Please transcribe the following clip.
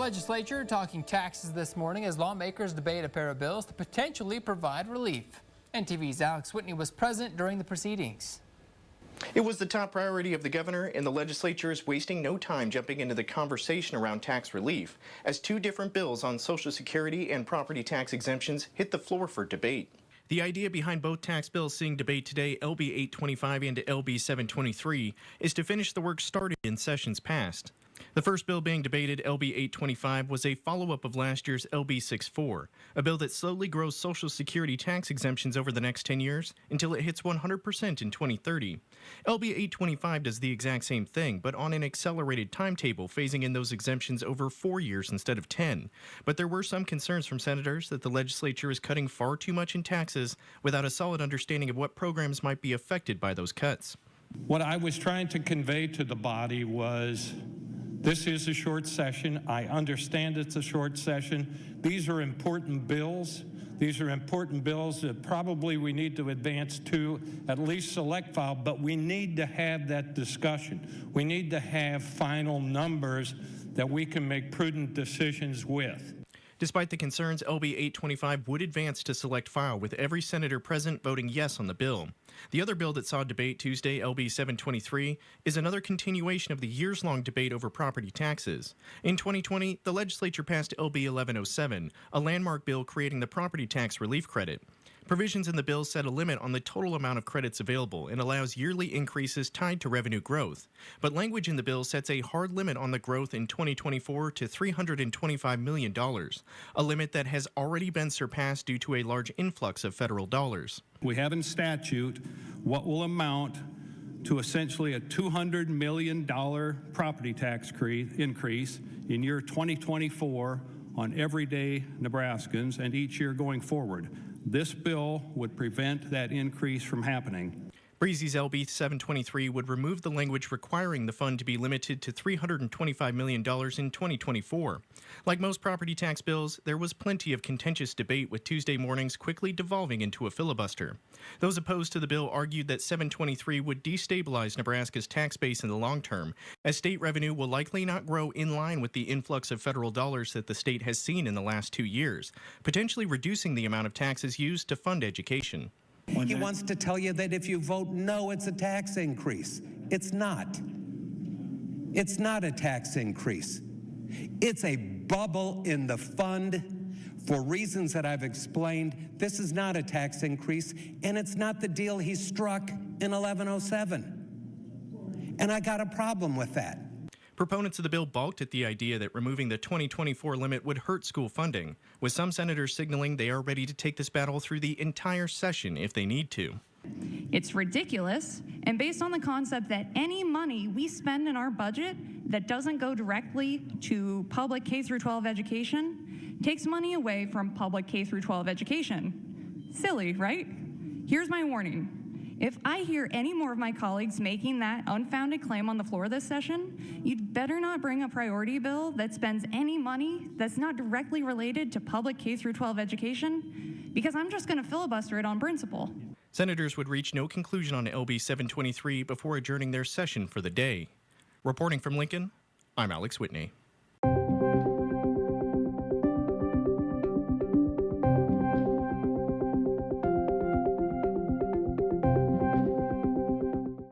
legislature talking taxes this morning as lawmakers debate a pair of bills to potentially provide relief. NTV's Alex Whitney was present during the proceedings. It was the top priority of the governor, and the legislature is wasting no time jumping into the conversation around tax relief as two different bills on Social Security and property tax exemptions hit the floor for debate. The idea behind both tax bills seeing debate today, LB 825 and LB 723, is to finish the work started in sessions past. The first bill being debated, LB 825, was a follow-up of last year's LB 64, a bill that slowly grows Social Security tax exemptions over the next 10 years until it hits 100% in 2030. LB 825 does the exact same thing, but on an accelerated timetable, phasing in those exemptions over 4 years instead of 10. But there were some concerns from senators that the legislature is cutting far too much in taxes without a solid understanding of what programs might be affected by those cuts. What I was trying to convey to the body was, this is a short session. I understand it's a short session. These are important bills. These are important bills that probably we need to advance to at least select file, but we need to have that discussion. We need to have final numbers that we can make prudent decisions with. Despite the concerns, LB 825 would advance to select file, with every senator present voting yes on the bill. The other bill that saw debate Tuesday, LB 723, is another continuation of the years-long debate over property taxes. In 2020, the legislature passed LB 1107, a landmark bill creating the property tax relief credit. Provisions in the bill set a limit on the total amount of credits available and allows yearly increases tied to revenue growth. But language in the bill sets a hard limit on the growth in 2024 to $325 million, a limit that has already been surpassed due to a large influx of federal dollars. We have in statute what will amount to essentially a $200 million property tax increase in year 2024 on everyday Nebraskans and each year going forward. This bill would prevent that increase from happening. Breezy's LB 723 would remove the language requiring the fund to be limited to $325 million in 2024. Like most property tax bills, there was plenty of contentious debate, with Tuesday mornings quickly devolving into a filibuster. Those opposed to the bill argued that 723 would destabilize Nebraska's tax base in the long term, as state revenue will likely not grow in line with the influx of federal dollars that the state has seen in the last 2 years, potentially reducing the amount of taxes used to fund education. He wants to tell you that if you vote no, it's a tax increase. It's not. It's not a tax increase. It's a bubble in the fund for reasons that I've explained. This is not a tax increase, and it's not the deal he struck in 1107. And I got a problem with that. Proponents of the bill balked at the idea that removing the 2024 limit would hurt school funding, with some senators signaling they are ready to take this battle through the entire session if they need to. It's ridiculous, and based on the concept that any money we spend in our budget that doesn't go directly to public K-12 education takes money away from public K-12 education. Silly, right? Here's my warning. If I hear any more of my colleagues making that unfounded claim on the floor of this session, you'd better not bring a priority bill that spends any money that's not directly related to public K-12 education, because I'm just going to filibuster it on principle. Senators would reach no conclusion on LB 723 before adjourning their session for the day. Reporting from Lincoln, I'm Alex Whitney.